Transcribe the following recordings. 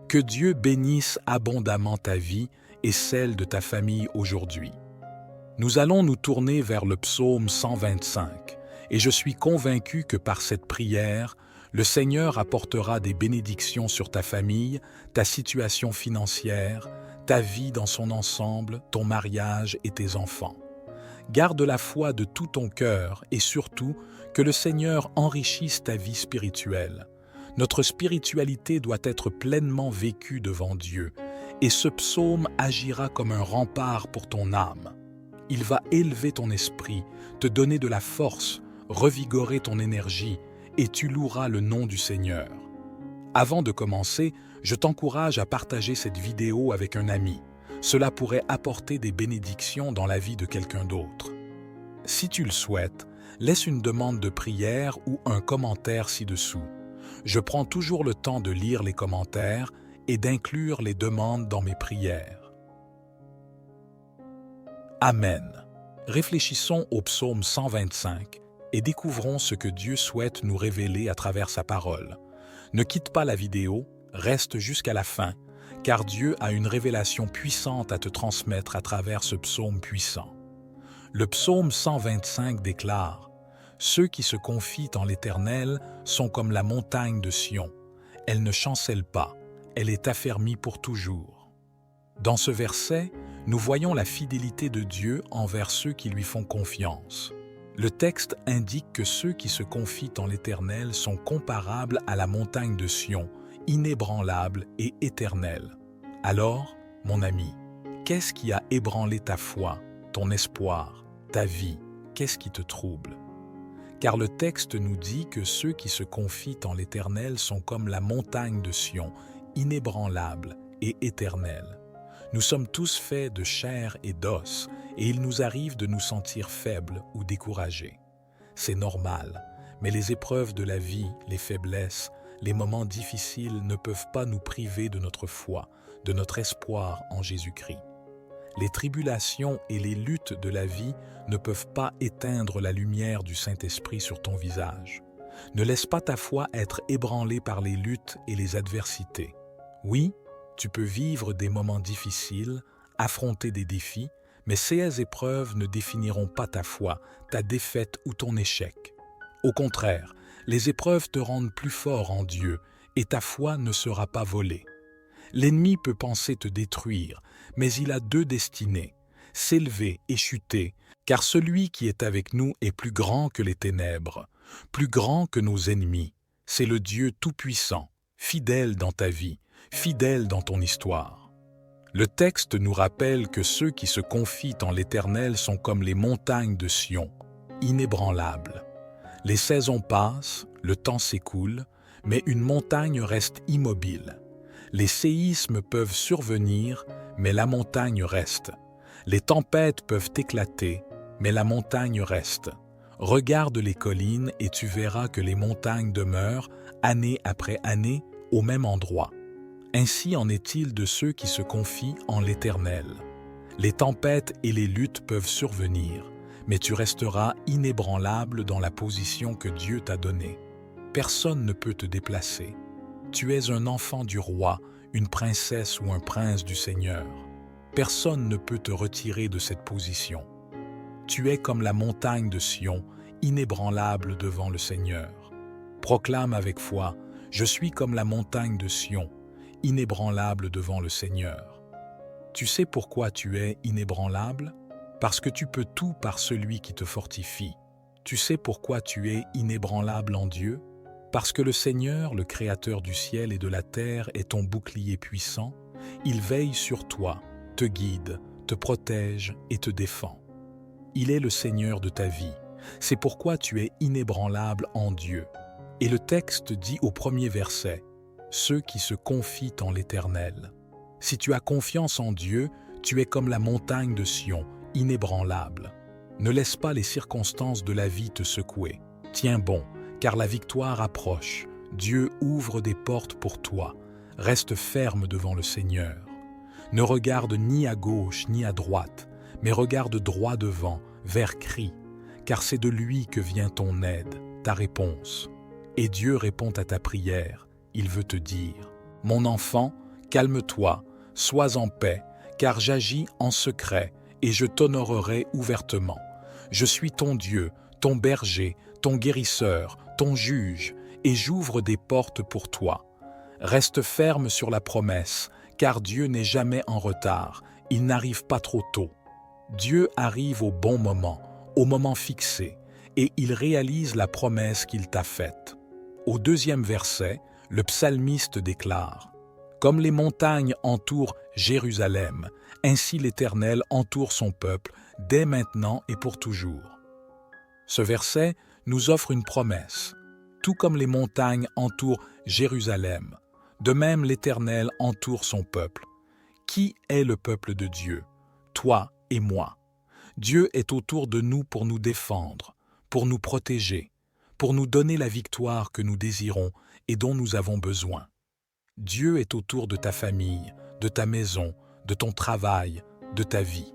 Que Dieu bénisse abondamment ta vie et celle de ta famille aujourd'hui. Nous allons nous tourner vers le psaume 125 et je suis convaincu que par cette prière, le Seigneur apportera des bénédictions sur ta famille, ta situation financière, ta vie dans son ensemble, ton mariage et tes enfants. Garde la foi de tout ton cœur et surtout que le Seigneur enrichisse ta vie spirituelle. Notre spiritualité doit être pleinement vécue devant Dieu et ce psaume agira comme un rempart pour ton âme. Il va élever ton esprit, te donner de la force, revigorer ton énergie et tu loueras le nom du Seigneur. Avant de commencer, je t'encourage à partager cette vidéo avec un ami. Cela pourrait apporter des bénédictions dans la vie de quelqu'un d'autre. Si tu le souhaites, laisse une demande de prière ou un commentaire ci-dessous. Je prends toujours le temps de lire les commentaires et d'inclure les demandes dans mes prières. Amen. Réfléchissons au psaume 125 et découvrons ce que Dieu souhaite nous révéler à travers sa parole. Ne quitte pas la vidéo, reste jusqu'à la fin, car Dieu a une révélation puissante à te transmettre à travers ce psaume puissant. Le psaume 125 déclare « Ceux qui se confient en l'Éternel sont comme la montagne de Sion. Elle ne chancelle pas, elle est affermie pour toujours. » Dans ce verset, nous voyons la fidélité de Dieu envers ceux qui lui font confiance. Le texte indique que ceux qui se confient en l'Éternel sont comparables à la montagne de Sion, inébranlable et éternelle. Alors, mon ami, qu'est-ce qui a ébranlé ta foi, ton espoir, ta vie? Qu'est-ce qui te trouble? Car le texte nous dit que ceux qui se confient en l'Éternel sont comme la montagne de Sion, inébranlable et éternelle. Nous sommes tous faits de chair et d'os, et il nous arrive de nous sentir faibles ou découragés. C'est normal, mais les épreuves de la vie, les faiblesses, les moments difficiles ne peuvent pas nous priver de notre foi, de notre espoir en Jésus-Christ. Les tribulations et les luttes de la vie ne peuvent pas éteindre la lumière du Saint-Esprit sur ton visage. Ne laisse pas ta foi être ébranlée par les luttes et les adversités. Oui, tu peux vivre des moments difficiles, affronter des défis, mais ces épreuves ne définiront pas ta foi, ta défaite ou ton échec. Au contraire, les épreuves te rendent plus fort en Dieu et ta foi ne sera pas volée. L'ennemi peut penser te détruire, mais il a deux destinées, s'élever et chuter, car celui qui est avec nous est plus grand que les ténèbres, plus grand que nos ennemis. C'est le Dieu Tout-Puissant, fidèle dans ta vie, fidèle dans ton histoire. Le texte nous rappelle que ceux qui se confient en l'Éternel sont comme les montagnes de Sion, inébranlables. Les saisons passent, le temps s'écoule, mais une montagne reste immobile. Les séismes peuvent survenir, mais la montagne reste. Les tempêtes peuvent éclater, mais la montagne reste. Regarde les collines et tu verras que les montagnes demeurent, année après année, au même endroit. Ainsi en est-il de ceux qui se confient en l'Éternel. Les tempêtes et les luttes peuvent survenir, mais tu resteras inébranlable dans la position que Dieu t'a donnée. Personne ne peut te déplacer. Tu es un enfant du roi, une princesse ou un prince du Seigneur. Personne ne peut te retirer de cette position. Tu es comme la montagne de Sion, inébranlable devant le Seigneur. Proclame avec foi, « Je suis comme la montagne de Sion, inébranlable devant le Seigneur. » Tu sais pourquoi tu es inébranlable? Parce que tu peux tout par celui qui te fortifie. Tu sais pourquoi tu es inébranlable en Dieu? Parce que le Seigneur, le Créateur du ciel et de la terre, est ton bouclier puissant. Il veille sur toi, te guide, te protège et te défend. Il est le Seigneur de ta vie. C'est pourquoi tu es inébranlable en Dieu. Et le texte dit au premier verset, « Ceux qui se confient en l'Éternel. » Si tu as confiance en Dieu, tu es comme la montagne de Sion, inébranlable. Ne laisse pas les circonstances de la vie te secouer. Tiens bon, car la victoire approche. Dieu ouvre des portes pour toi. Reste ferme devant le Seigneur. Ne regarde ni à gauche ni à droite, mais regarde droit devant, vers Christ, car c'est de lui que vient ton aide, ta réponse. Et Dieu répond à ta prière. Il veut te dire, « Mon enfant, Calme-toi, sois en paix, car j'agis en secret et je t'honorerai ouvertement. Je suis ton Dieu, ton berger, ton guérisseur, ton juge, et j'ouvre des portes pour toi. Reste ferme sur la promesse, car Dieu n'est jamais en retard, il n'arrive pas trop tôt. Dieu arrive au bon moment, au moment fixé, et il réalise la promesse qu'il t'a faite. Au 2e verset, le psalmiste déclare « Comme les montagnes entourent Jérusalem, ainsi l'Éternel entoure son peuple, dès maintenant et pour toujours. » Ce verset nous offre une promesse. Tout comme les montagnes entourent Jérusalem, de même l'Éternel entoure son peuple. Qui est le peuple de Dieu? Toi et moi. Dieu est autour de nous pour nous défendre, pour nous protéger, pour nous donner la victoire que nous désirons et dont nous avons besoin. Dieu est autour de ta famille, de ta maison, de ton travail, de ta vie.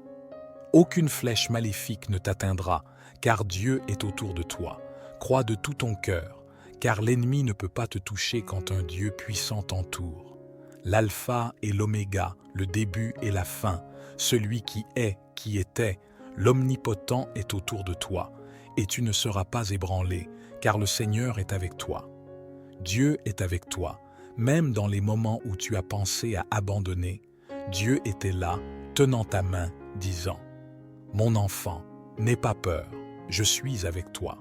Aucune flèche maléfique ne t'atteindra, car Dieu est autour de toi. Crois de tout ton cœur, car l'ennemi ne peut pas te toucher quand un Dieu puissant t'entoure. L'alpha et l'oméga, le début et la fin, celui qui est, qui était, l'omnipotent est autour de toi, et tu ne seras pas ébranlé, car le Seigneur est avec toi. Dieu est avec toi, même dans les moments où tu as pensé à abandonner. Dieu était là, tenant ta main, disant « Mon enfant, n'aie pas peur, je suis avec toi. »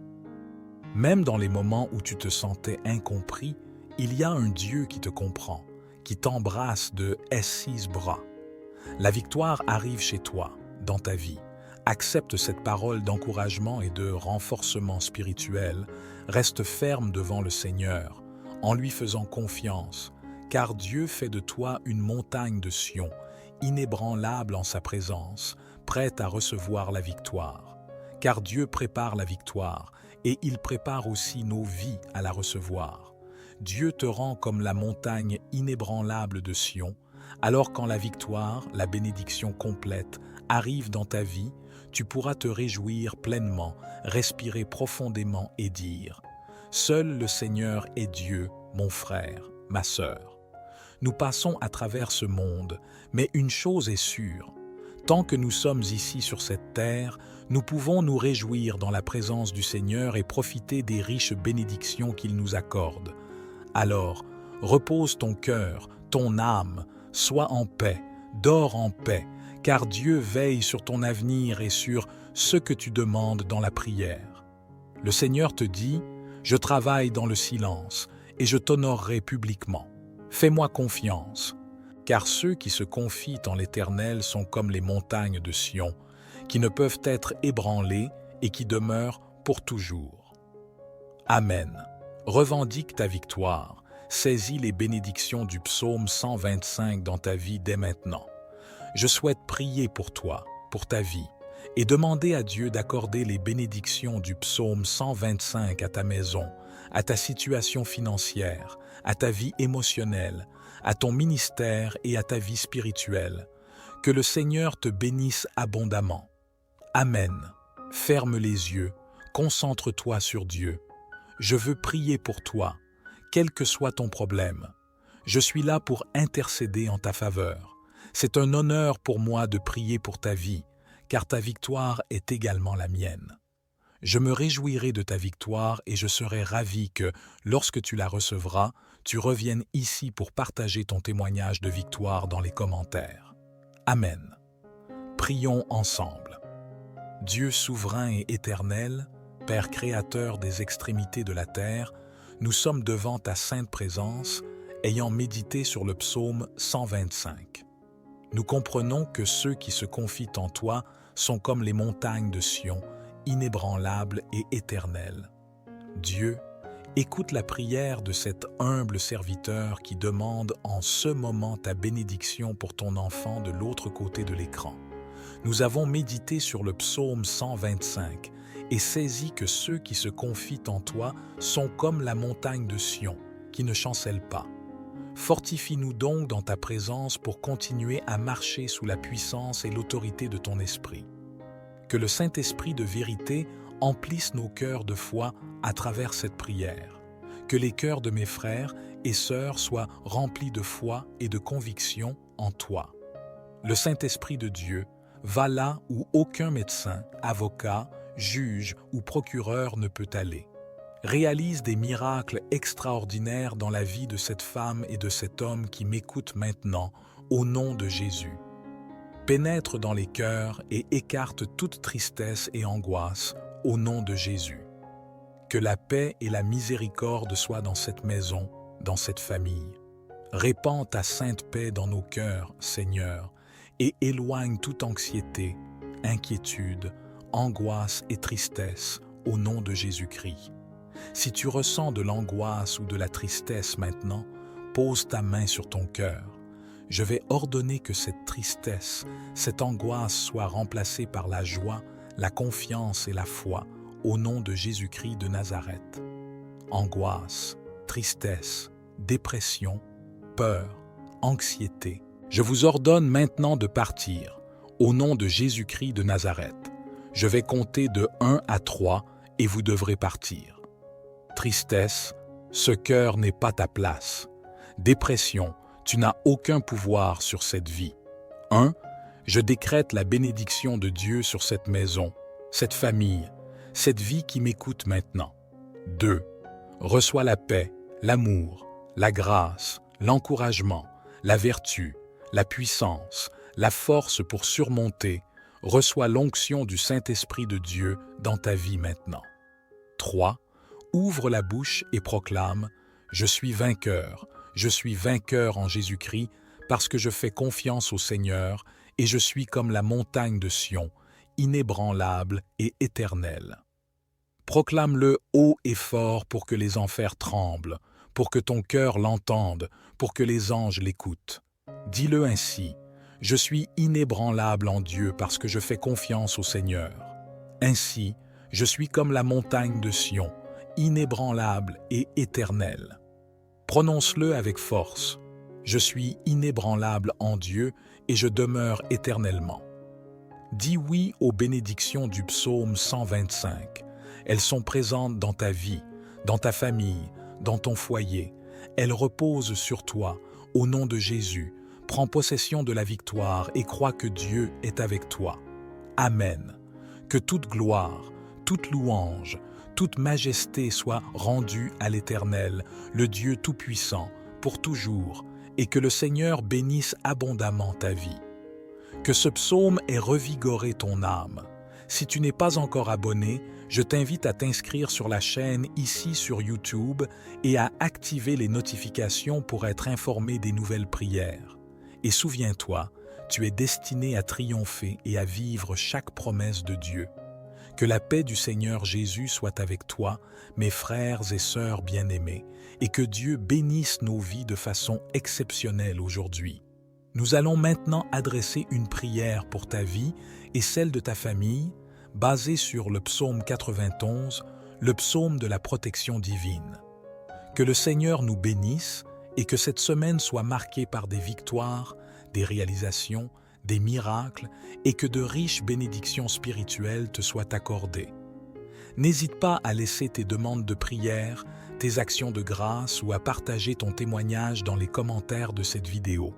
Même dans les moments où tu te sentais incompris, il y a un Dieu qui te comprend, qui t'embrasse de S6 bras. La victoire arrive chez toi, dans ta vie. Accepte cette parole d'encouragement et de renforcement spirituel. Reste ferme devant le Seigneur, en lui faisant confiance, car Dieu fait de toi une montagne de Sion, inébranlable en sa présence, prête à recevoir la victoire. Car Dieu prépare la victoire, et il prépare aussi nos vies à la recevoir. Dieu te rend comme la montagne inébranlable de Sion, alors quand la victoire, la bénédiction complète, arrive dans ta vie, tu pourras te réjouir pleinement, respirer profondément et dire « Seul le Seigneur est Dieu, mon frère, ma sœur. » Nous passons à travers ce monde, mais une chose est sûre. Tant que nous sommes ici sur cette terre, nous pouvons nous réjouir dans la présence du Seigneur et profiter des riches bénédictions qu'il nous accorde. Alors, repose ton cœur, ton âme, sois en paix, dors en paix, car Dieu veille sur ton avenir et sur ce que tu demandes dans la prière. Le Seigneur te dit « Je travaille dans le silence et je t'honorerai publiquement. Fais-moi confiance. » Car ceux qui se confient en l'Éternel sont comme les montagnes de Sion, qui ne peuvent être ébranlées et qui demeurent pour toujours. Amen. Revendique ta victoire. Saisis les bénédictions du psaume 125 dans ta vie dès maintenant. Je souhaite prier pour toi, pour ta vie, et demander à Dieu d'accorder les bénédictions du psaume 125 à ta maison, à ta situation financière, à ta vie émotionnelle, à ton ministère et à ta vie spirituelle. Que le Seigneur te bénisse abondamment. Amen. Ferme les yeux, concentre-toi sur Dieu. Je veux prier pour toi, quel que soit ton problème. Je suis là pour intercéder en ta faveur. C'est un honneur pour moi de prier pour ta vie, car ta victoire est également la mienne. Je me réjouirai de ta victoire et je serai ravi que, lorsque tu la recevras, tu reviennes ici pour partager ton témoignage de victoire dans les commentaires. Amen. Prions ensemble. Dieu souverain et éternel, Père créateur des extrémités de la terre, nous sommes devant ta sainte présence, ayant médité sur le psaume 125. Nous comprenons que ceux qui se confient en toi sont comme les montagnes de Sion, inébranlables et éternelles. Dieu, écoute la prière de cet humble serviteur qui demande en ce moment ta bénédiction pour ton enfant de l'autre côté de l'écran. Nous avons médité sur le psaume 125 et saisi que ceux qui se confient en toi sont comme la montagne de Sion, qui ne chancelle pas. Fortifie-nous donc dans ta présence pour continuer à marcher sous la puissance et l'autorité de ton esprit. Que le Saint-Esprit de vérité emplisse nos cœurs de foi à travers cette prière. Que les cœurs de mes frères et sœurs soient remplis de foi et de conviction en toi. Le Saint-Esprit de Dieu va là où aucun médecin, avocat, juge ou procureur ne peut aller. Réalise des miracles extraordinaires dans la vie de cette femme et de cet homme qui m'écoutent maintenant, au nom de Jésus. Pénètre dans les cœurs et écarte toute tristesse et angoisse, au nom de Jésus. Que la paix et la miséricorde soient dans cette maison, dans cette famille. Répands ta sainte paix dans nos cœurs, Seigneur, et éloigne toute anxiété, inquiétude, angoisse et tristesse, au nom de Jésus-Christ. Si tu ressens de l'angoisse ou de la tristesse maintenant, pose ta main sur ton cœur. Je vais ordonner que cette tristesse, cette angoisse soit remplacée par la joie, la confiance et la foi, au nom de Jésus-Christ de Nazareth. Angoisse, tristesse, dépression, peur, anxiété. Je vous ordonne maintenant de partir, au nom de Jésus-Christ de Nazareth. Je vais compter de 1 à 3 et vous devrez partir. Tristesse, ce cœur n'est pas ta place. Dépression, tu n'as aucun pouvoir sur cette vie. 1. Je décrète la bénédiction de Dieu sur cette maison, cette famille, cette vie qui m'écoute maintenant. 2. Reçois la paix, l'amour, la grâce, l'encouragement, la vertu, la puissance, la force pour surmonter. Reçois l'onction du Saint-Esprit de Dieu dans ta vie maintenant. 3. Ouvre la bouche et proclame « Je suis vainqueur en Jésus-Christ parce que je fais confiance au Seigneur et je suis comme la montagne de Sion, inébranlable et éternelle. » Proclame-le haut et fort pour que les enfers tremblent, pour que ton cœur l'entende, pour que les anges l'écoutent. Dis-le ainsi « Je suis inébranlable en Dieu parce que je fais confiance au Seigneur. Ainsi, je suis comme la montagne de Sion, inébranlable et éternel. » Prononce-le avec force. Je suis inébranlable en Dieu et je demeure éternellement. Dis oui aux bénédictions du psaume 125. Elles sont présentes dans ta vie, dans ta famille, dans ton foyer. Elles reposent sur toi. Au nom de Jésus, prends possession de la victoire et crois que Dieu est avec toi. Amen. Que toute gloire, toute louange, toute majesté soit rendue à l'Éternel, le Dieu Tout-Puissant, pour toujours, et que le Seigneur bénisse abondamment ta vie. Que ce psaume ait revigoré ton âme. Si tu n'es pas encore abonné, je t'invite à t'inscrire sur la chaîne ici sur YouTube et à activer les notifications pour être informé des nouvelles prières. Et souviens-toi, tu es destiné à triompher et à vivre chaque promesse de Dieu. Que la paix du Seigneur Jésus soit avec toi, mes frères et sœurs bien-aimés, et que Dieu bénisse nos vies de façon exceptionnelle aujourd'hui. Nous allons maintenant adresser une prière pour ta vie et celle de ta famille, basée sur le psaume 91, le psaume de la protection divine. Que le Seigneur nous bénisse et que cette semaine soit marquée par des victoires, des réalisations, des miracles et que de riches bénédictions spirituelles te soient accordées. N'hésite pas à laisser tes demandes de prière, tes actions de grâce ou à partager ton témoignage dans les commentaires de cette vidéo.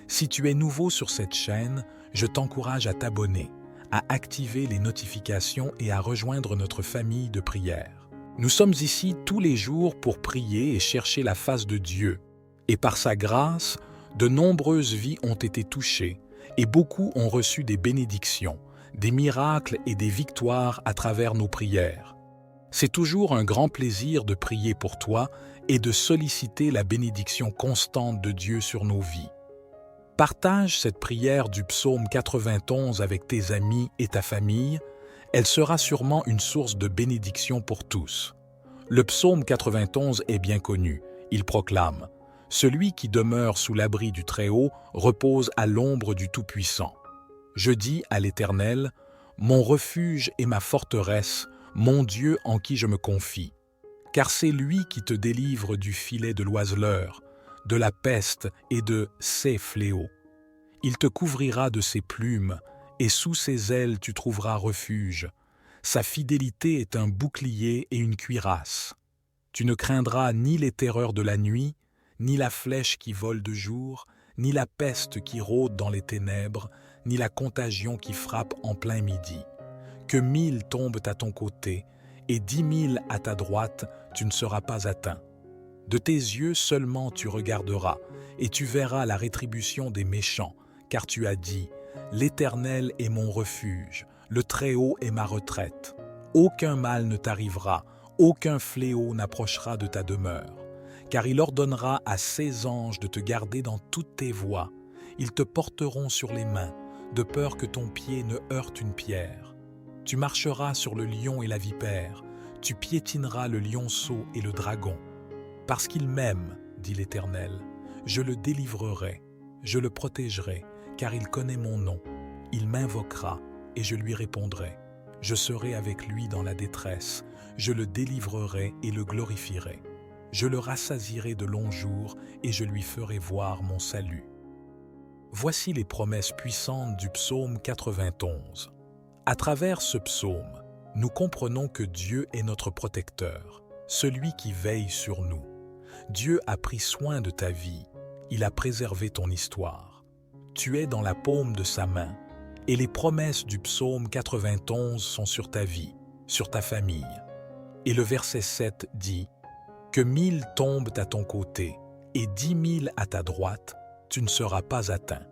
Si tu es nouveau sur cette chaîne, je t'encourage à t'abonner, à activer les notifications et à rejoindre notre famille de prière. Nous sommes ici tous les jours pour prier et chercher la face de Dieu. Et par sa grâce, de nombreuses vies ont été touchées et beaucoup ont reçu des bénédictions, des miracles et des victoires à travers nos prières. C'est toujours un grand plaisir de prier pour toi et de solliciter la bénédiction constante de Dieu sur nos vies. Partage cette prière du psaume 91 avec tes amis et ta famille. Elle sera sûrement une source de bénédiction pour tous. Le psaume 91 est bien connu. Il proclame « Celui qui demeure sous l'abri du Très-Haut repose à l'ombre du Tout-Puissant. Je dis à l'Éternel, mon refuge et ma forteresse, mon Dieu en qui je me confie. Car c'est lui qui te délivre du filet de l'oiseleur, de la peste et de ses fléaux. Il te couvrira de ses plumes, et sous ses ailes tu trouveras refuge. Sa fidélité est un bouclier et une cuirasse. Tu ne craindras ni les terreurs de la nuit, ni la flèche qui vole de jour, ni la peste qui rôde dans les ténèbres, ni la contagion qui frappe en plein midi. Que 1000 tombent à ton côté, et 10 000 à ta droite, tu ne seras pas atteint. De tes yeux seulement tu regarderas, et tu verras la rétribution des méchants, car tu as dit, « L'Éternel est mon refuge, le Très-Haut est ma retraite. Aucun mal ne t'arrivera, aucun fléau n'approchera de ta demeure. Car il ordonnera à ses anges de te garder dans toutes tes voies. Ils te porteront sur les mains, de peur que ton pied ne heurte une pierre. Tu marcheras sur le lion et la vipère, tu piétineras le lionceau et le dragon. Parce qu'il m'aime, dit l'Éternel, je le délivrerai, je le protégerai, car il connaît mon nom. Il m'invoquera et je lui répondrai. Je serai avec lui dans la détresse, je le délivrerai et le glorifierai. Je le rassasierai de longs jours et je lui ferai voir mon salut. Voici les promesses puissantes du psaume 91. À travers ce psaume, nous comprenons que Dieu est notre protecteur, celui qui veille sur nous. Dieu a pris soin de ta vie, il a préservé ton histoire. Tu es dans la paume de sa main, et les promesses du psaume 91 sont sur ta vie, sur ta famille. Et le verset 7 dit « Que 1000 tombent à ton côté, et 10 000 à ta droite, tu ne seras pas atteint. »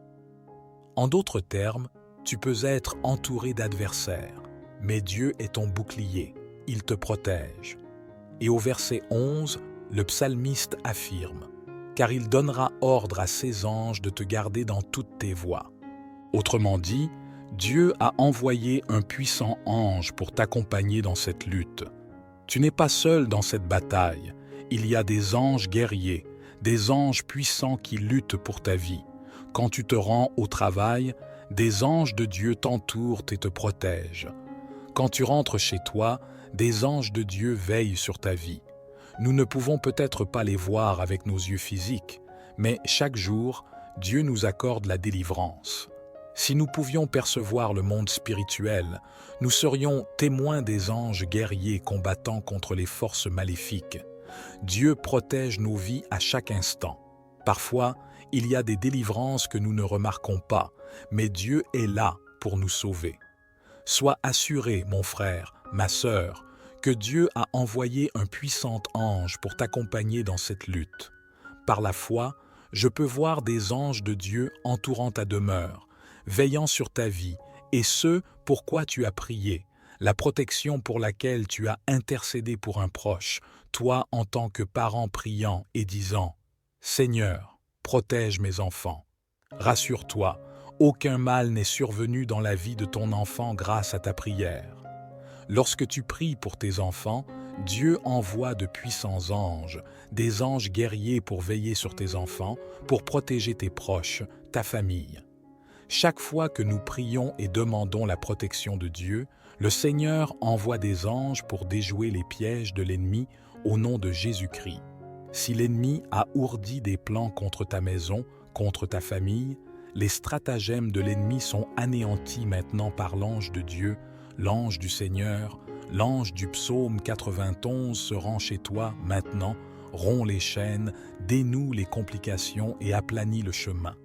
En d'autres termes, tu peux être entouré d'adversaires, mais Dieu est ton bouclier, il te protège. Et au verset 11, le psalmiste affirme « Car il donnera ordre à ses anges de te garder dans toutes tes voies. » Autrement dit, Dieu a envoyé un puissant ange pour t'accompagner dans cette lutte. Tu n'es pas seul dans cette bataille, il y a des anges guerriers, des anges puissants qui luttent pour ta vie. Quand tu te rends au travail, des anges de Dieu t'entourent et te protègent. Quand tu rentres chez toi, des anges de Dieu veillent sur ta vie. Nous ne pouvons peut-être pas les voir avec nos yeux physiques, mais chaque jour, Dieu nous accorde la délivrance. Si nous pouvions percevoir le monde spirituel, nous serions témoins des anges guerriers combattant contre les forces maléfiques. Dieu protège nos vies à chaque instant. Parfois, il y a des délivrances que nous ne remarquons pas, mais Dieu est là pour nous sauver. Sois assuré, mon frère, ma sœur, que Dieu a envoyé un puissant ange pour t'accompagner dans cette lutte. Par la foi, je peux voir des anges de Dieu entourant ta demeure, veillant sur ta vie, et ce, pourquoi tu as prié, la protection pour laquelle tu as intercédé pour un proche, toi en tant que parent priant et disant « Seigneur, protège mes enfants. » Rassure-toi, aucun mal n'est survenu dans la vie de ton enfant grâce à ta prière. Lorsque tu pries pour tes enfants, Dieu envoie de puissants anges, des anges guerriers pour veiller sur tes enfants, pour protéger tes proches, ta famille. Chaque fois que nous prions et demandons la protection de Dieu, le Seigneur envoie des anges pour déjouer les pièges de l'ennemi au nom de Jésus-Christ. Si l'ennemi a ourdi des plans contre ta maison, contre ta famille, les stratagèmes de l'ennemi sont anéantis maintenant par l'ange de Dieu, l'ange du Seigneur, l'ange du psaume 91 se rend chez toi maintenant, rompt les chaînes, dénoue les complications et aplanit le chemin.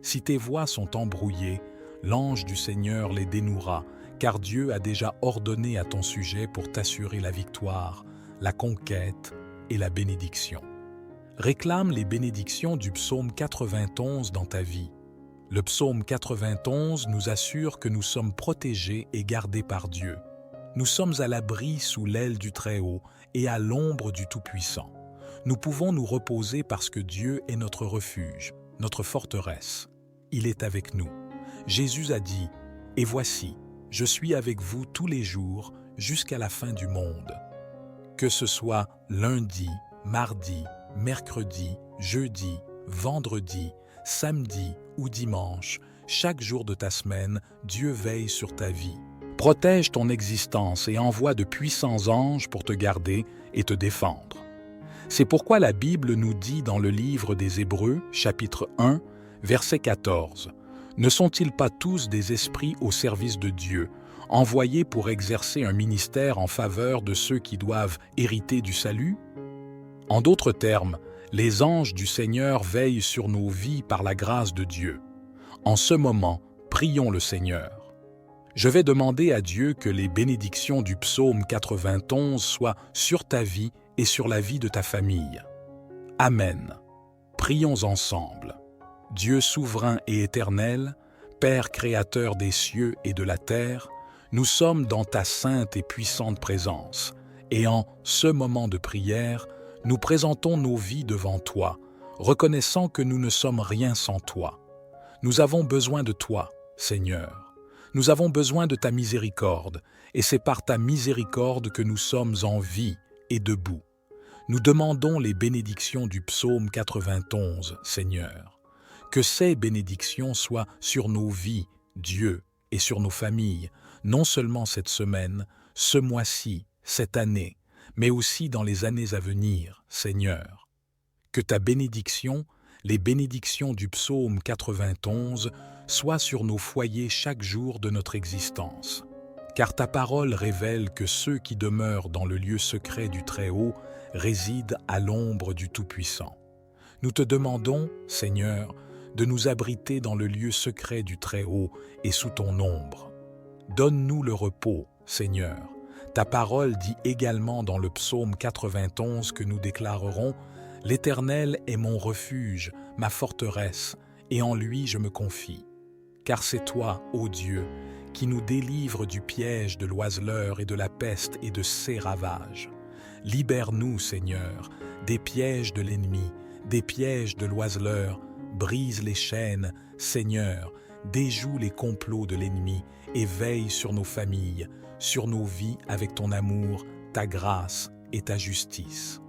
Si tes voies sont embrouillées, l'ange du Seigneur les dénouera, car Dieu a déjà ordonné à ton sujet pour t'assurer la victoire, la conquête et la bénédiction. Réclame les bénédictions du psaume 91 dans ta vie. Le psaume 91 nous assure que nous sommes protégés et gardés par Dieu. Nous sommes à l'abri sous l'aile du Très-Haut et à l'ombre du Tout-Puissant. Nous pouvons nous reposer parce que Dieu est notre refuge, notre forteresse. Il est avec nous. Jésus a dit « Et voici, je suis avec vous tous les jours jusqu'à la fin du monde. » Que ce soit lundi, mardi, mercredi, jeudi, vendredi, samedi ou dimanche, chaque jour de ta semaine, Dieu veille sur ta vie. Protège ton existence et envoie de puissants anges pour te garder et te défendre. C'est pourquoi la Bible nous dit dans le livre des Hébreux, chapitre 1, verset 14, « Ne sont-ils pas tous des esprits au service de Dieu, envoyés pour exercer un ministère en faveur de ceux qui doivent hériter du salut ?» En d'autres termes, Les anges du Seigneur veillent sur nos vies par la grâce de Dieu. En ce moment, prions le Seigneur. Je vais demander à Dieu que les bénédictions du psaume 91 soient sur ta vie et sur la vie de ta famille. Amen. Prions ensemble. Dieu souverain et éternel, Père créateur des cieux et de la terre, nous sommes dans ta sainte et puissante présence, et en ce moment de prière, nous présentons nos vies devant toi, reconnaissant que nous ne sommes rien sans toi. Nous avons besoin de toi, Seigneur. Nous avons besoin de ta miséricorde, et c'est par ta miséricorde que nous sommes en vie et debout. Nous demandons les bénédictions du psaume 91, Seigneur. Que ces bénédictions soient sur nos vies, Dieu, et sur nos familles, non seulement cette semaine, ce mois-ci, cette année, mais aussi dans les années à venir, Seigneur. Que ta bénédiction, les bénédictions du psaume 91, soient sur nos foyers chaque jour de notre existence. Car ta parole révèle que ceux qui demeurent dans le lieu secret du Très-Haut résident à l'ombre du Tout-Puissant. Nous te demandons, Seigneur, de nous abriter dans le lieu secret du Très-Haut et sous ton ombre. Donne-nous le repos, Seigneur. Ta parole dit également dans le psaume 91 que nous déclarerons « L'Éternel est mon refuge, ma forteresse, et en lui je me confie. » Car c'est toi, ô Dieu, qui nous délivre du piège de l'oiseleur et de la peste et de ses ravages. Libère-nous, Seigneur, des pièges de l'ennemi, des pièges de l'oiseleur. Brise les chaînes, Seigneur, déjoue les complots de l'ennemi et veille sur nos familles, sur nos vies avec ton amour, ta grâce et ta justice.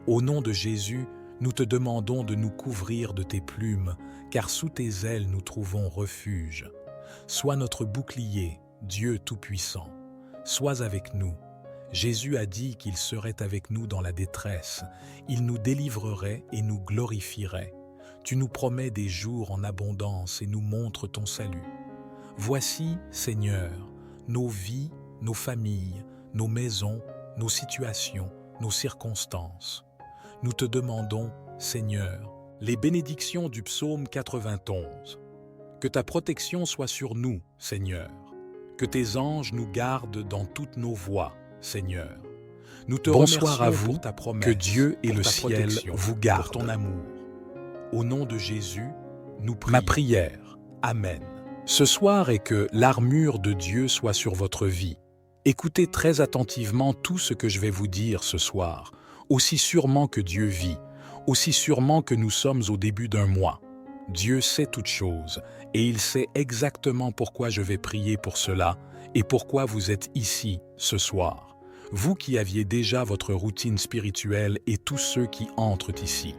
Au nom de Jésus, nous te demandons de nous couvrir de tes plumes, car sous tes ailes nous trouvons refuge. Sois notre bouclier, Dieu Tout-Puissant. Sois avec nous. Jésus a dit qu'il serait avec nous dans la détresse. Il nous délivrerait et nous glorifierait. Tu nous promets des jours en abondance et nous montres ton salut. Voici, Seigneur, nos vies, nos familles, nos maisons, nos situations, nos circonstances. Nous te demandons, Seigneur, les bénédictions du psaume 91. Que ta protection soit sur nous, Seigneur. Que tes anges nous gardent dans toutes nos voies, Seigneur. Nous te Bonsoir à remercions vous, pour ta promesse, que Dieu et pour le ta ciel protection, vous pour gardent. ton amour. Au nom de Jésus, nous prions. Ma prière, Amen. ce soir, est que l'armure de Dieu soit sur votre vie. Écoutez très attentivement tout ce que je vais vous dire ce soir, aussi sûrement que Dieu vit, aussi sûrement que nous sommes au début d'un mois. Dieu sait toutes choses, et il sait exactement pourquoi je vais prier pour cela et pourquoi vous êtes ici ce soir. Vous qui aviez déjà votre routine spirituelle et tous ceux qui entrent ici.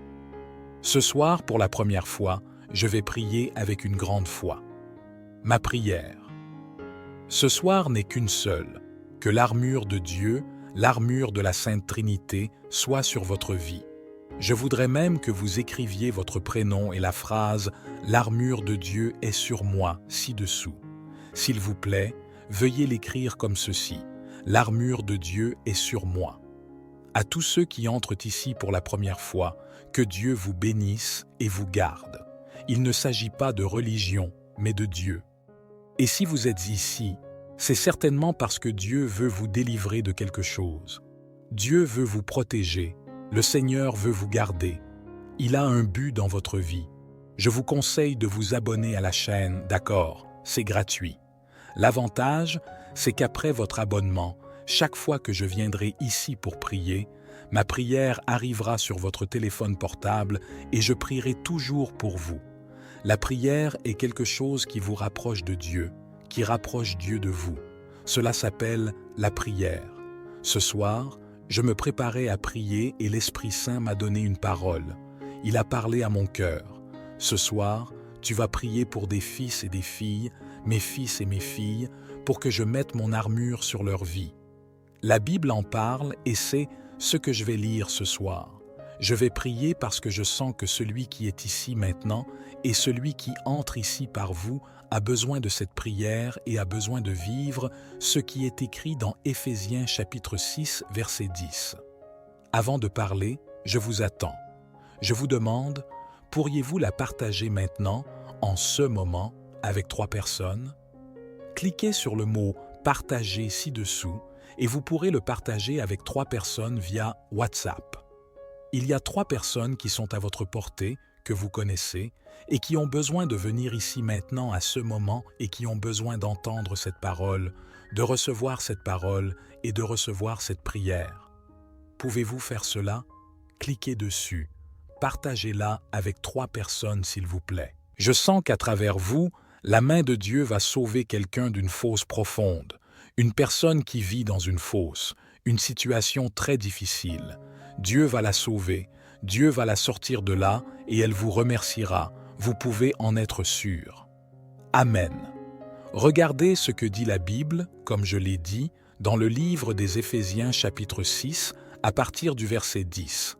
Ce soir, pour la première fois, je vais prier avec une grande foi. Ma prière. Ce soir n'est qu'une seule, que l'armure de Dieu, l'armure de la Sainte Trinité, soit sur votre vie. Je voudrais même que vous écriviez votre prénom et la phrase « L'armure de Dieu est sur moi » ci-dessous. S'il vous plaît, veuillez l'écrire comme ceci « L'armure de Dieu est sur moi ». À tous ceux qui entrent ici pour la première fois, que Dieu vous bénisse et vous garde. Il ne s'agit pas de religion, mais de Dieu. Et si vous êtes ici, c'est certainement parce que Dieu veut vous délivrer de quelque chose. Dieu veut vous protéger. Le Seigneur veut vous garder. Il a un but dans votre vie. Je vous conseille de vous abonner à la chaîne, d'accord, c'est gratuit. L'avantage, c'est qu'après votre abonnement, chaque fois que je viendrai ici pour prier, ma prière arrivera sur votre téléphone portable et je prierai toujours pour vous. La prière est quelque chose qui vous rapproche de Dieu, qui rapproche Dieu de vous. Cela s'appelle la prière. Ce soir, je me préparais à prier et l'Esprit Saint m'a donné une parole. Il a parlé à mon cœur. Ce soir, tu vas prier pour des fils et des filles, mes fils et mes filles, pour que je mette mon armure sur leur vie. La Bible en parle et c'est ce que je vais lire ce soir. Je vais prier parce que je sens que celui qui est ici maintenant et celui qui entre ici par vous a besoin de cette prière et a besoin de vivre ce qui est écrit dans Éphésiens chapitre 6, verset 10. Avant de parler, je vous attends. Je vous demande, pourriez-vous la partager maintenant, en ce moment, avec 3 personnes? Cliquez sur le mot « Partager » ci-dessous et vous pourrez le partager avec 3 personnes via WhatsApp. Il y a 3 personnes qui sont à votre portée, que vous connaissez, et qui ont besoin de venir ici maintenant à ce moment et qui ont besoin d'entendre cette parole, de recevoir cette parole et de recevoir cette prière. Pouvez-vous faire cela? Cliquez dessus. Partagez-la avec 3 personnes, s'il vous plaît. Je sens qu'à travers vous, la main de Dieu va sauver quelqu'un d'une fosse profonde, une personne qui vit dans une fosse, une situation très difficile. Dieu va la sauver, Dieu va la sortir de là et elle vous remerciera. Vous pouvez en être sûr. Amen. Regardez ce que dit la Bible, comme je l'ai dit, dans le livre des Éphésiens chapitre 6, à partir du verset 10.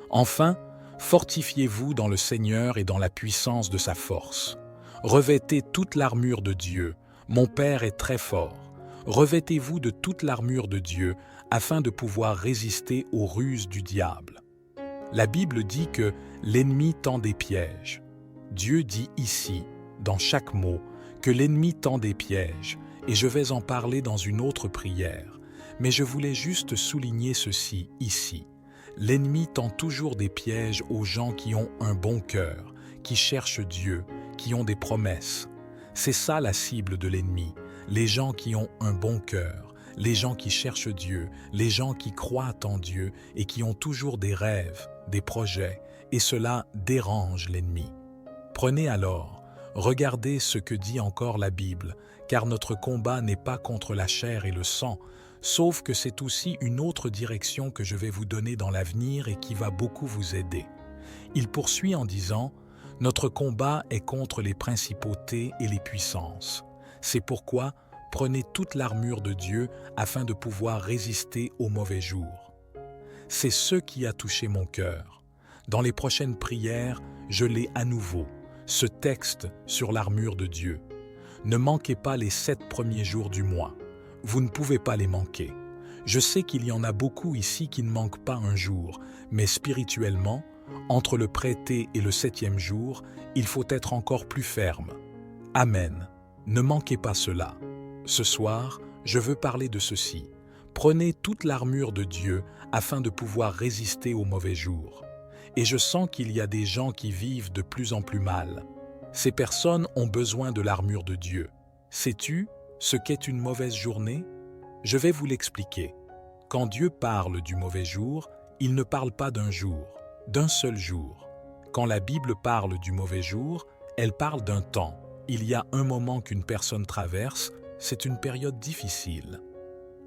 Enfin, fortifiez-vous dans le Seigneur et dans la puissance de sa force. Revêtez toute l'armure de Dieu. Mon Père est très fort. Revêtez-vous de toute l'armure de Dieu afin de pouvoir résister aux ruses du diable. La Bible dit que l'ennemi tend des pièges. Dieu dit ici, dans chaque mot, que l'ennemi tend des pièges, et je vais en parler dans une autre prière. Mais je voulais juste souligner ceci ici. L'ennemi tend toujours des pièges aux gens qui ont un bon cœur, qui cherchent Dieu, qui ont des promesses. C'est ça la cible de l'ennemi, les gens qui ont un bon cœur, les gens qui cherchent Dieu, les gens qui croient en Dieu et qui ont toujours des rêves, des projets, et cela dérange l'ennemi. Prenez alors, regardez ce que dit encore la Bible, car notre combat n'est pas contre la chair et le sang, sauf que c'est aussi une autre direction que je vais vous donner dans l'avenir et qui va beaucoup vous aider. Il poursuit en disant « Notre combat est contre les principautés et les puissances. C'est pourquoi prenez toute l'armure de Dieu afin de pouvoir résister aux mauvais jours. » C'est ce qui a touché mon cœur. Dans les prochaines prières, je l'ai à nouveau, ce texte sur l'armure de Dieu. Ne manquez pas les 7 premiers jours du mois. Vous ne pouvez pas les manquer. Je sais qu'il y en a beaucoup ici qui ne manquent pas un jour, mais spirituellement, entre le prêter et le 7e jour, il faut être encore plus ferme. Amen. Ne manquez pas cela. Ce soir, je veux parler de ceci. Prenez toute l'armure de Dieu afin de pouvoir résister aux mauvais jours. Et je sens qu'il y a des gens qui vivent de plus en plus mal. Ces personnes ont besoin de l'armure de Dieu. Sais-tu ce qu'est une mauvaise journée? Je vais vous l'expliquer. Quand Dieu parle du mauvais jour, il ne parle pas d'un jour, d'un seul jour. Quand la Bible parle du mauvais jour, elle parle d'un temps. Il y a un moment qu'une personne traverse, c'est une période difficile.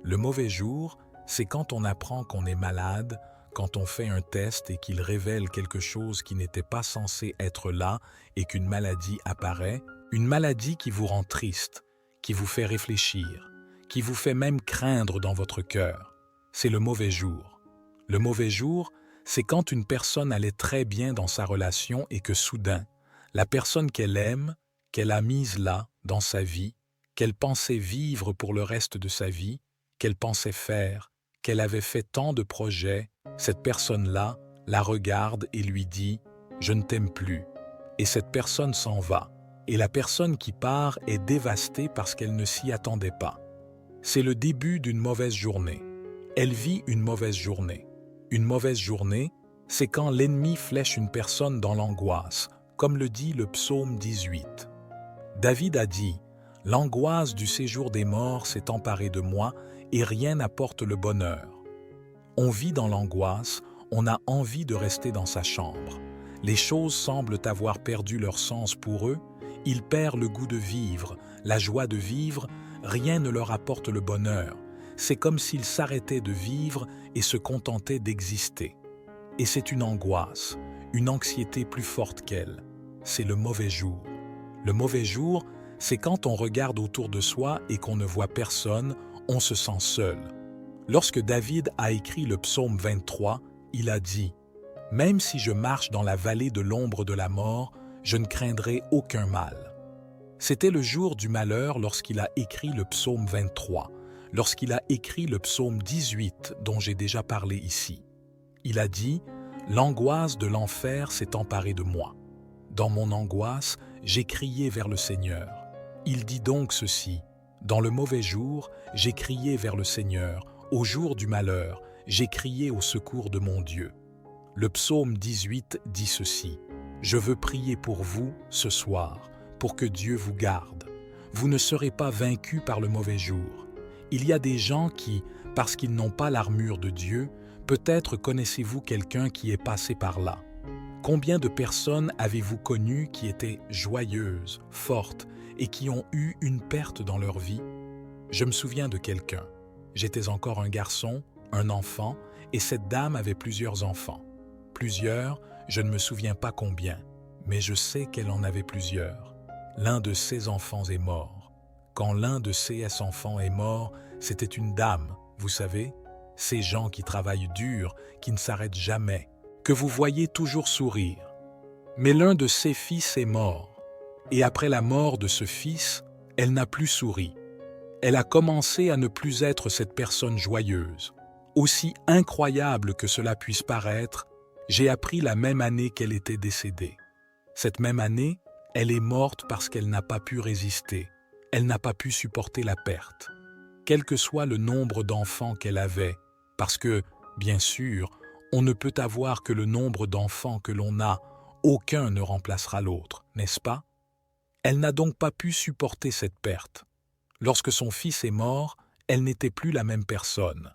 Le mauvais jour, c'est quand on apprend qu'on est malade, quand on fait un test et qu'il révèle quelque chose qui n'était pas censé être là et qu'une maladie apparaît, une maladie qui vous rend triste, qui vous fait réfléchir, qui vous fait même craindre dans votre cœur. C'est le mauvais jour. Le mauvais jour, c'est quand une personne allait très bien dans sa relation et que soudain, la personne qu'elle aime, qu'elle a mise là, dans sa vie, qu'elle pensait vivre pour le reste de sa vie, qu'elle pensait faire, qu'elle avait fait tant de projets, cette personne-là la regarde et lui dit « Je ne t'aime plus ». Et cette personne s'en va. Et la personne qui part est dévastée parce qu'elle ne s'y attendait pas. C'est le début d'une mauvaise journée. Elle vit une mauvaise journée. Une mauvaise journée, c'est quand l'ennemi flèche une personne dans l'angoisse, comme le dit le psaume 18. David a dit « L'angoisse du séjour des morts s'est emparée de moi et rien n'apporte le bonheur. » On vit dans l'angoisse, on a envie de rester dans sa chambre. Les choses semblent avoir perdu leur sens pour eux, ils perdent le goût de vivre, la joie de vivre, rien ne leur apporte le bonheur. C'est comme s'ils s'arrêtaient de vivre et se contentaient d'exister. Et c'est une angoisse, une anxiété plus forte qu'elle. C'est le mauvais jour. Le mauvais jour, c'est quand on regarde autour de soi et qu'on ne voit personne, on se sent seul. Lorsque David a écrit le psaume 23, il a dit « Même si je marche dans la vallée de l'ombre de la mort, je ne craindrai aucun mal. » C'était le jour du malheur lorsqu'il a écrit le psaume 23, lorsqu'il a écrit le psaume 18 dont j'ai déjà parlé ici. Il a dit « L'angoisse de l'enfer s'est emparée de moi. Dans mon angoisse, j'ai crié vers le Seigneur. Il dit donc ceci: dans le mauvais jour, j'ai crié vers le Seigneur. Au jour du malheur, j'ai crié au secours de mon Dieu. Le psaume 18 dit ceci: je veux prier pour vous ce soir, pour que Dieu vous garde. Vous ne serez pas vaincus par le mauvais jour. Il y a des gens qui, parce qu'ils n'ont pas l'armure de Dieu, peut-être connaissez-vous quelqu'un qui est passé par là. Combien de personnes avez-vous connues qui étaient joyeuses, fortes et qui ont eu une perte dans leur vie? Je me souviens de quelqu'un. J'étais encore un garçon, un enfant, et cette dame avait plusieurs enfants. Plusieurs, je ne me souviens pas combien, mais je sais qu'elle en avait plusieurs. L'un de ses enfants est mort. Quand l'un de ses enfants est mort, c'était une dame, vous savez, ces gens qui travaillent dur, qui ne s'arrêtent jamais, que vous voyez toujours sourire. Mais l'un de ses fils est mort, et après la mort de ce fils, elle n'a plus souri. Elle a commencé à ne plus être cette personne joyeuse. Aussi incroyable que cela puisse paraître, j'ai appris la même année qu'elle était décédée. Cette même année, elle est morte parce qu'elle n'a pas pu résister. Elle n'a pas pu supporter la perte. Quel que soit le nombre d'enfants qu'elle avait, parce que, bien sûr, on ne peut avoir que le nombre d'enfants que l'on a, aucun ne remplacera l'autre, n'est-ce pas? Elle n'a donc pas pu supporter cette perte. Lorsque son fils est mort, elle n'était plus la même personne.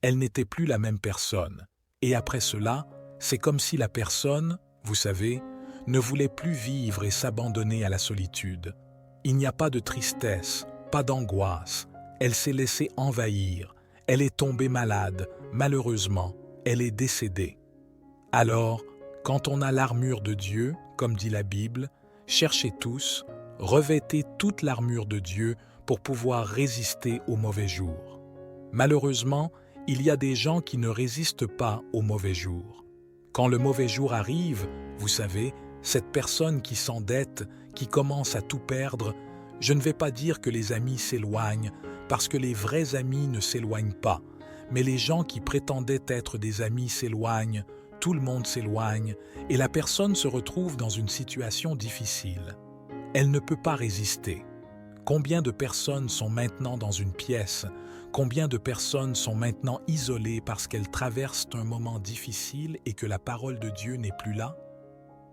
Elle n'était plus la même personne. Et après cela, c'est comme si la personne, vous savez, ne voulait plus vivre et s'abandonner à la solitude. Il n'y a pas de tristesse, pas d'angoisse. Elle s'est laissée envahir. Elle est tombée malade, malheureusement, elle est décédée. Alors, quand on a l'armure de Dieu, comme dit la Bible, cherchez tous, revêtez toute l'armure de Dieu pour pouvoir résister aux mauvais jours. Malheureusement, il y a des gens qui ne résistent pas aux mauvais jours. Quand le mauvais jour arrive, vous savez, cette personne qui s'endette, qui commence à tout perdre, je ne vais pas dire que les amis s'éloignent, parce que les vrais amis ne s'éloignent pas, mais les gens qui prétendaient être des amis s'éloignent, tout le monde s'éloigne, et la personne se retrouve dans une situation difficile. Elle ne peut pas résister. Combien de personnes sont maintenant dans une pièce? Combien de personnes sont maintenant isolées parce qu'elles traversent un moment difficile et que la parole de Dieu n'est plus là?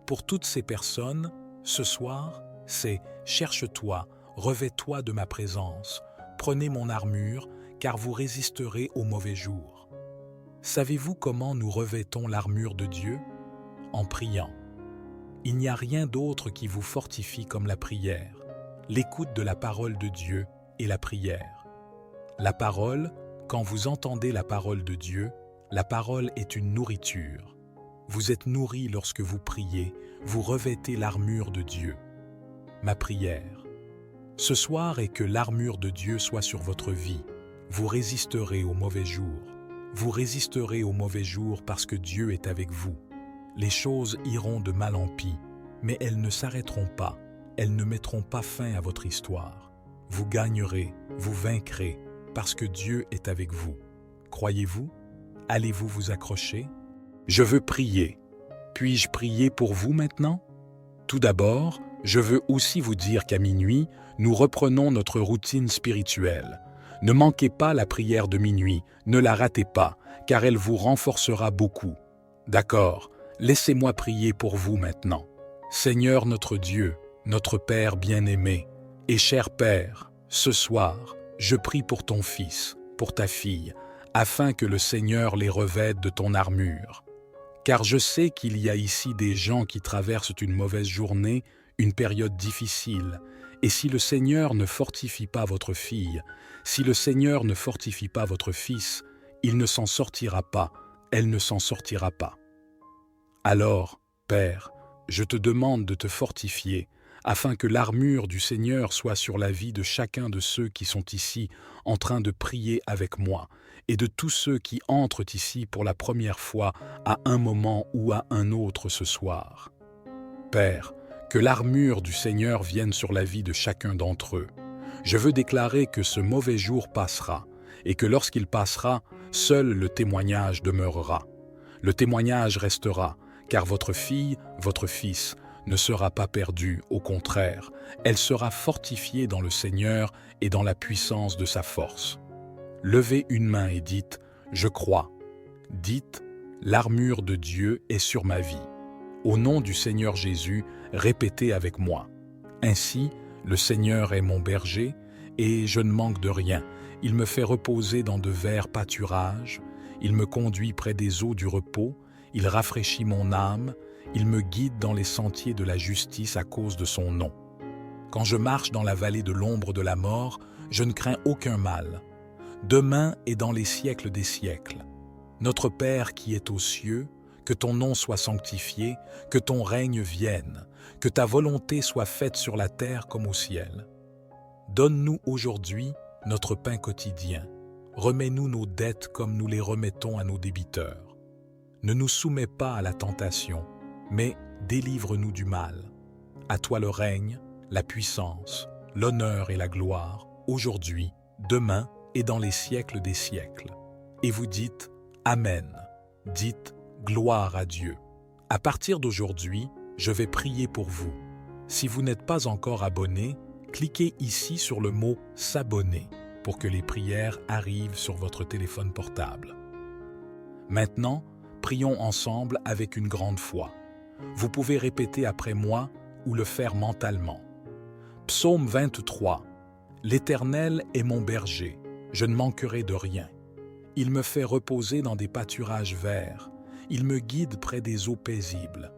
Pour toutes ces personnes, ce soir, c'est « Cherche-toi, revêt-toi de ma présence, prenez mon armure, car vous résisterez aux mauvais jours. » Savez-vous comment nous revêtons l'armure de Dieu? En priant. Il n'y a rien d'autre qui vous fortifie comme la prière, l'écoute de la parole de Dieu et la prière. La parole, quand vous entendez la parole de Dieu, la parole est une nourriture. Vous êtes nourris lorsque vous priez, vous revêtez l'armure de Dieu. Ma prière. Ce soir est que l'armure de Dieu soit sur votre vie. Vous résisterez aux mauvais jours. Vous résisterez aux mauvais jours parce que Dieu est avec vous. Les choses iront de mal en pis, mais elles ne s'arrêteront pas. Elles ne mettront pas fin à votre histoire. Vous gagnerez, vous vaincrez, parce que Dieu est avec vous. Croyez-vous? Allez-vous vous accrocher? Je veux prier. Puis-je prier pour vous maintenant? Tout d'abord, je veux aussi vous dire qu'à minuit, nous reprenons notre routine spirituelle. Ne manquez pas la prière de minuit, ne la ratez pas, car elle vous renforcera beaucoup. D'accord, laissez-moi prier pour vous maintenant. Seigneur notre Dieu, notre Père bien-aimé et cher Père, ce soir, je prie pour ton fils, pour ta fille, afin que le Seigneur les revête de ton armure. Car je sais qu'il y a ici des gens qui traversent une mauvaise journée, une période difficile, et si le Seigneur ne fortifie pas votre fille, si le Seigneur ne fortifie pas votre fils, il ne s'en sortira pas, elle ne s'en sortira pas. Alors, Père, je te demande de te fortifier, afin que l'armure du Seigneur soit sur la vie de chacun de ceux qui sont ici en train de prier avec moi, et de tous ceux qui entrent ici pour la première fois à un moment ou à un autre ce soir. Père, que l'armure du Seigneur vienne sur la vie de chacun d'entre eux. Je veux déclarer que ce mauvais jour passera, et que lorsqu'il passera, seul le témoignage demeurera. Le témoignage restera, car votre fille, votre fils, ne sera pas perdu, au contraire, elle sera fortifiée dans le Seigneur et dans la puissance de sa force. Levez une main et dites « Je crois ». Dites « L'armure de Dieu est sur ma vie ». Au nom du Seigneur Jésus, répétez avec moi. Ainsi, le Seigneur est mon berger, et je ne manque de rien. Il me fait reposer dans de verts pâturages, il me conduit près des eaux du repos, il rafraîchit mon âme, il me guide dans les sentiers de la justice à cause de son nom. Quand je marche dans la vallée de l'ombre de la mort, je ne crains aucun mal. Demain et dans les siècles des siècles. Notre Père qui est aux cieux, que ton nom soit sanctifié, que ton règne vienne, que ta volonté soit faite sur la terre comme au ciel. Donne-nous aujourd'hui notre pain quotidien. Remets-nous nos dettes comme nous les remettons à nos débiteurs. Ne nous soumets pas à la tentation, mais délivre-nous du mal. À toi le règne, la puissance, l'honneur et la gloire, aujourd'hui, demain et dans les siècles des siècles. Et vous dites Amen. Dites gloire à Dieu. À partir d'aujourd'hui, je vais prier pour vous. Si vous n'êtes pas encore abonné, cliquez ici sur le mot s'abonner pour que les prières arrivent sur votre téléphone portable. Maintenant, prions ensemble avec une grande foi. Vous pouvez répéter après moi ou le faire mentalement. Psaume 23. L'Éternel est mon berger, je ne manquerai de rien. Il me fait reposer dans des pâturages verts, il me guide près des eaux paisibles.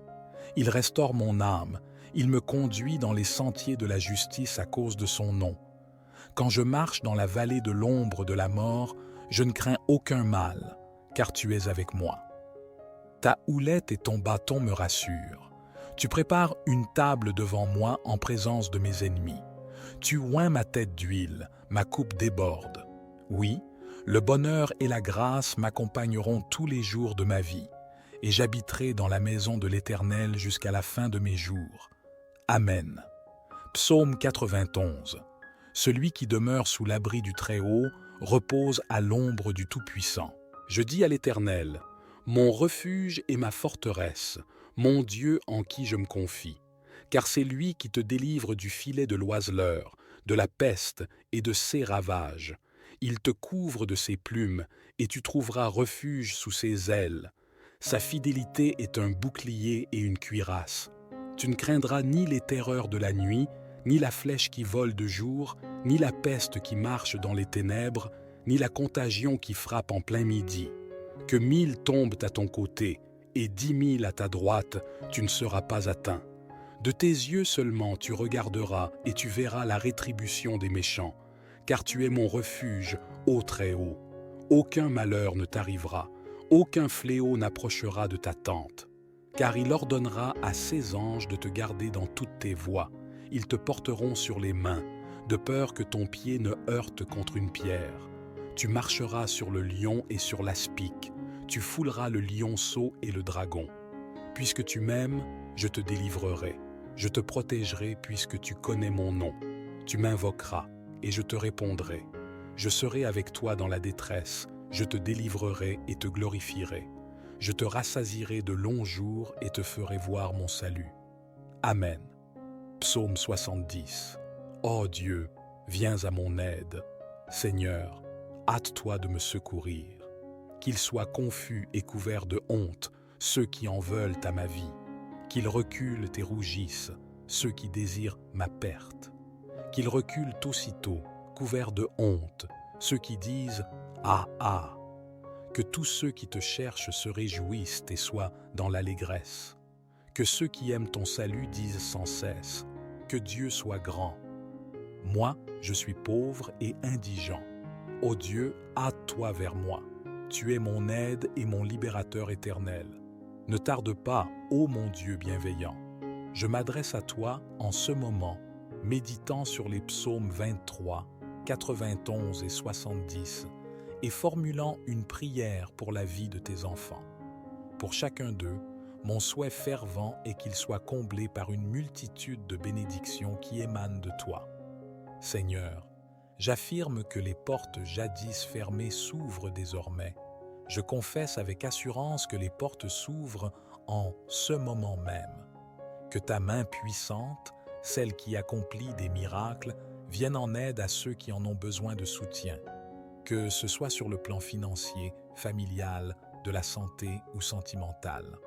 Il restaure mon âme, il me conduit dans les sentiers de la justice à cause de son nom. Quand je marche dans la vallée de l'ombre de la mort, je ne crains aucun mal, car tu es avec moi. Ta houlette et ton bâton me rassurent. Tu prépares une table devant moi en présence de mes ennemis. Tu oins ma tête d'huile, ma coupe déborde. Oui, le bonheur et la grâce m'accompagneront tous les jours de ma vie, et j'habiterai dans la maison de l'Éternel jusqu'à la fin de mes jours. Amen. Psaume 91. Celui qui demeure sous l'abri du Très-Haut repose à l'ombre du Tout-Puissant. Je dis à l'Éternel, mon refuge et ma forteresse, mon Dieu en qui je me confie. Car c'est lui qui te délivre du filet de l'oiseleur, de la peste et de ses ravages. Il te couvre de ses plumes, et tu trouveras refuge sous ses ailes. Sa fidélité est un bouclier et une cuirasse. Tu ne craindras ni les terreurs de la nuit, ni la flèche qui vole de jour, ni la peste qui marche dans les ténèbres, ni la contagion qui frappe en plein midi. Que 1000 tombent à ton côté, et 10 000 à ta droite, tu ne seras pas atteint. De tes yeux seulement tu regarderas, et tu verras la rétribution des méchants. Car tu es mon refuge, ô Très-Haut. Aucun malheur ne t'arrivera, aucun fléau n'approchera de ta tente. Car il ordonnera à ses anges de te garder dans toutes tes voies. Ils te porteront sur les mains, de peur que ton pied ne heurte contre une pierre. Tu marcheras sur le lion et sur l'aspic, tu fouleras le lionceau et le dragon. Puisque tu m'aimes, je te délivrerai, je te protégerai puisque tu connais mon nom. Tu m'invoqueras, et je te répondrai. Je serai avec toi dans la détresse, je te délivrerai et te glorifierai. Je te rassasierai de longs jours et te ferai voir mon salut. Amen. Psaume 70. Ô Dieu, viens à mon aide. Seigneur, hâte-toi de me secourir. Qu'ils soient confus et couverts de honte, ceux qui en veulent à ma vie. Qu'ils reculent et rougissent, ceux qui désirent ma perte. Qu'ils reculent aussitôt, couverts de honte, ceux qui disent « Ah, ah !» Que tous ceux qui te cherchent se réjouissent et soient dans l'allégresse. Que ceux qui aiment ton salut disent sans cesse « Que Dieu soit grand !» Moi, je suis pauvre et indigent. Ô Dieu, hâte-toi vers moi. Tu es mon aide et mon libérateur éternel. Ne tarde pas, ô mon Dieu bienveillant. Je m'adresse à toi en ce moment, méditant sur les psaumes 23, 91 et 70, et formulant une prière pour la vie de tes enfants. Pour chacun d'eux, mon souhait fervent est qu'ils soient comblés par une multitude de bénédictions qui émanent de toi. Seigneur, j'affirme que les portes jadis fermées s'ouvrent désormais. Je confesse avec assurance que les portes s'ouvrent en ce moment même, que ta main puissante, celle qui accomplit des miracles, vienne en aide à ceux qui en ont besoin de soutien, que ce soit sur le plan financier, familial, de la santé ou sentimental.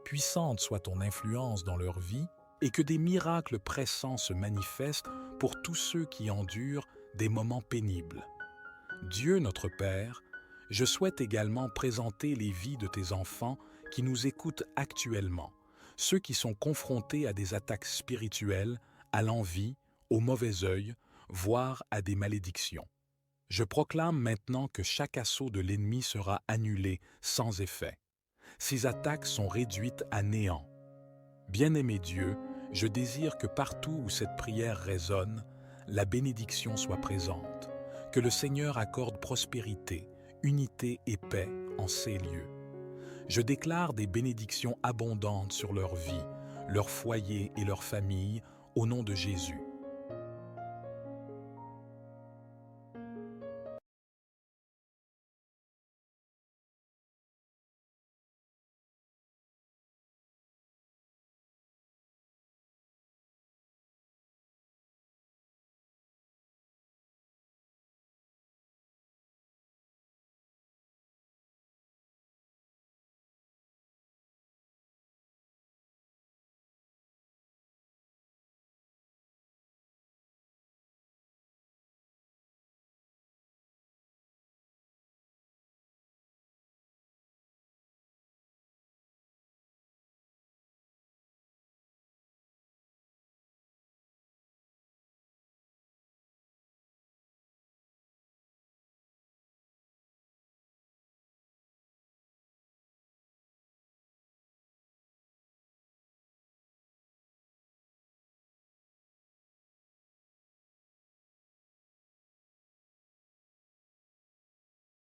Puissante soit ton influence dans leur vie et que des miracles pressants se manifestent pour tous ceux qui endurent des moments pénibles. Dieu notre Père, je souhaite également présenter les vies de tes enfants qui nous écoutent actuellement, ceux qui sont confrontés à des attaques spirituelles, à l'envie, au mauvais œil, voire à des malédictions. Je proclame maintenant que chaque assaut de l'ennemi sera annulé sans effet. Ces attaques sont réduites à néant. Bien-aimé Dieu, je désire que partout où cette prière résonne, la bénédiction soit présente, que le Seigneur accorde prospérité, unité et paix en ces lieux. Je déclare des bénédictions abondantes sur leur vie, leur foyer et leur famille, au nom de Jésus.